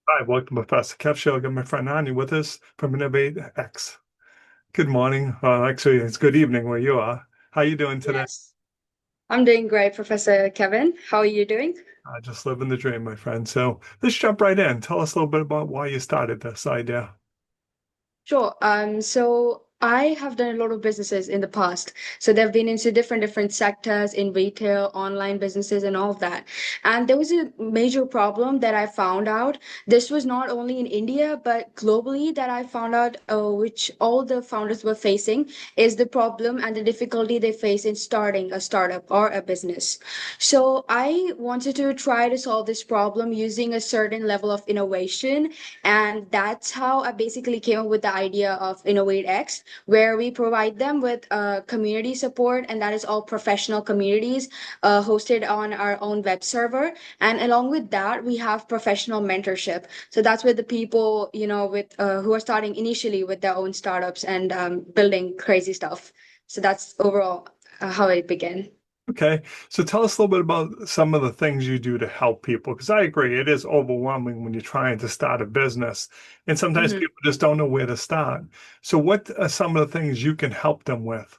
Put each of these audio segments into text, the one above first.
Hi, welcome to Professor Kev Show. I got my friend Anya with us from InnovateX. Good morning. Actually, it's good evening where you are. How you doing today? Yes, I'm doing great, Professor Kevin. How are you doing? Just living the dream, my friend. So let's jump right in. Tell us a little bit about why you started this idea. Sure. So I have done a lot of businesses in the past. So they've been into different sectors in retail, online businesses, and all of that. And there was a major problem that I found out. This was not only in India, but globally that I found out, which all the founders were facing, is the problem and the difficulty they face in starting a startup or a business. So I wanted to try to solve this problem using a certain level of innovation, and that's how I basically came up with the idea of InnovateX, where we provide them with community support, and that is all professional communities hosted on our own web server. And along with that, we have professional mentorship. So that's with the people, with who are starting initially with their own startups and building crazy stuff. So that's overall how it began. Okay, so tell us a little bit about some of the things you do to help people, because I agree it is overwhelming when you're trying to start a business, and sometimes Mhm. people just don't know where to start. So what are some of the things you can help them with?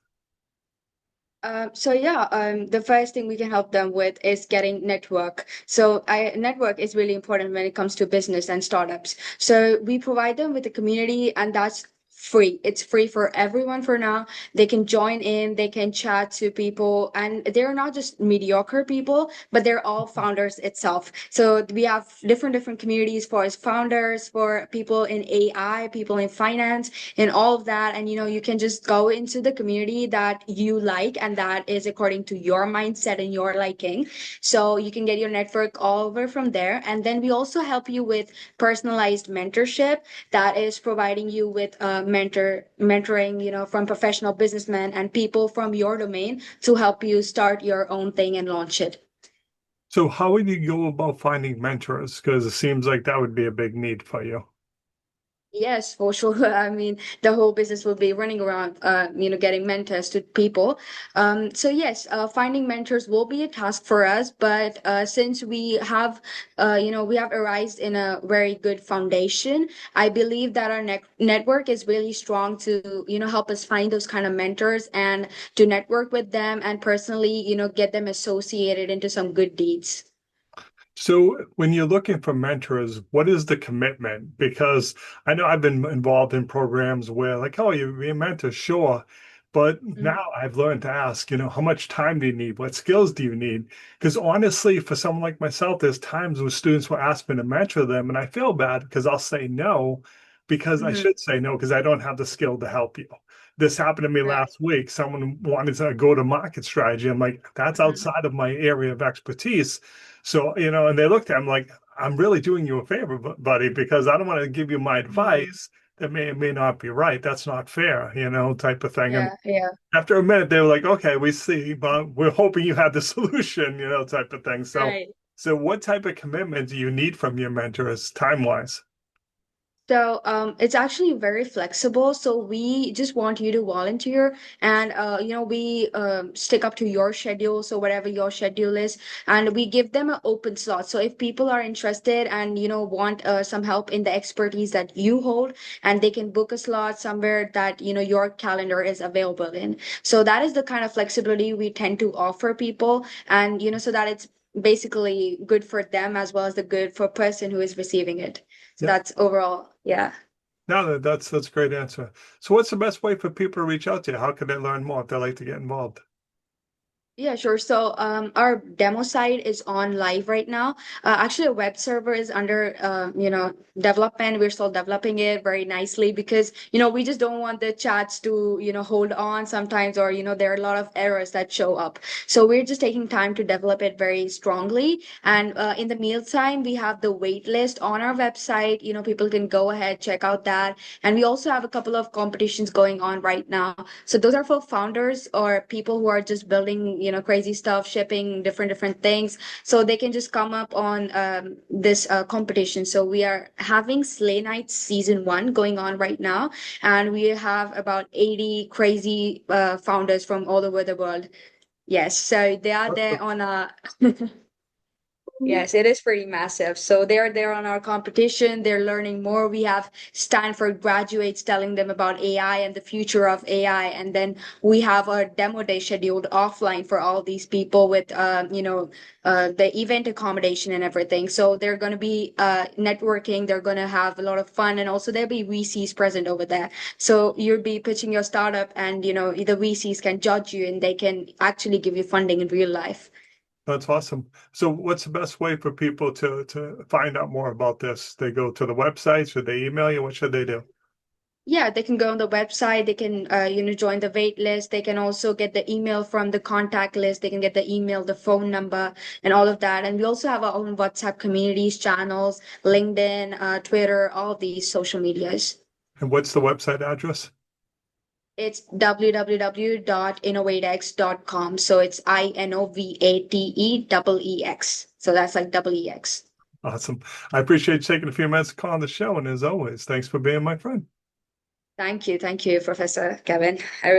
The first thing we can help them with is getting network. So I network is really important when it comes to business and startups. So we provide them with a community, and that's free. It's free for everyone for now. They can join in, they can chat to people, and they're not just mediocre people, but they're all founders itself. So we have different communities for as founders, for people in AI, people in finance, and all of that. And you can just go into the community that you like, and that is according to your mindset and your liking. So you can get your network all over from there. And then we also help you with personalized mentorship, that is providing you with mentoring, from professional businessmen and people from your domain to help you start your own thing and launch it. So how would you go about finding mentors? Because it seems like that would be a big need for you. Yes, for sure. I mean, the whole business will be running around, getting mentors to people. So yes, finding mentors will be a task for us, but since we have arisen in a very good foundation, I believe that our network is really strong to, help us find those kind of mentors and to network with them and personally, get them associated into some good deeds. So when you're looking for mentors, what is the commitment? Because I know I've been involved in programs where like, oh, you're a mentor, sure. But now I've learned to ask, how much time do you need? What skills do you need? Because honestly, for someone like myself, there's times when students will ask me to mentor them, and I feel bad because I'll say no, because I Mm-hmm. should say no, because I don't have the skill to help you. This happened to me Right. last week. Someone wanted to go to market strategy. I'm like, that's Mhm. outside of my area of expertise. So, and they looked at him like, I'm really doing you a favor, buddy, because I don't want to give you my Mhm. advice that may or may not be right. That's not fair, type of thing. And Yeah, yeah. after a minute, they were like, okay, we see, but we're hoping you have the solution, type of thing. Right. So what type of commitment do you need from your mentors time-wise? So it's actually very flexible. So we just want you to volunteer, and we stick up to your schedule. So whatever your schedule is, and we give them an open slot. So if people are interested and want some help in the expertise that you hold, and they can book a slot somewhere that your calendar is available in. So that is the kind of flexibility we tend to offer people, and so that it's basically good for them as well as the good for person who is receiving it. So Yeah, that's overall, yeah. no, that's a great answer. So what's the best way for people to reach out to you? How can they learn more if they like to get involved? Yeah, sure. So our demo site is on live right now. Actually, a web server is under development. We're still developing it very nicely because we just don't want the chats to hold on sometimes, or there are a lot of errors that show up. So we're just taking time to develop it very strongly. And in the meantime, we have the wait list on our website. People can go ahead, check out that. And we also have a couple of competitions going on right now. So those are for founders or people who are just building, crazy stuff, shipping different things. So they can just come up on this competition. So we are having Slay Night season 1 going on right now, and we have about 80 crazy founders from all over the world. Yes, so they are there on a Yes, it is pretty massive. So they're there on our competition. They're learning more. We have Stanford graduates telling them about AI and the future of AI. And then we have a demo day scheduled offline for all these people with, the event accommodation and everything. So they're going to be networking. They're going to have a lot of fun. And also there'll be VCs present over there. So you'll be pitching your startup and, the VCs can judge you and they can actually give you funding in real life. That's awesome. So what's the best way for people to find out more about this? They go to the website, should they email you? What should they do? Yeah, they can go on the website. They can, join the wait list. They can also get the email from the contact list. They can get the email, the phone number, and all of that. And we also have our own WhatsApp communities, channels, LinkedIn, Twitter, all of these social medias. And what's the website address? It's www.innovatex.com. So it's INOVATEEX. So that's like double EX. Awesome. I appreciate you taking a few minutes to call on the show. And as always, thanks for being my friend. Thank you. Thank you, Professor Kevin. I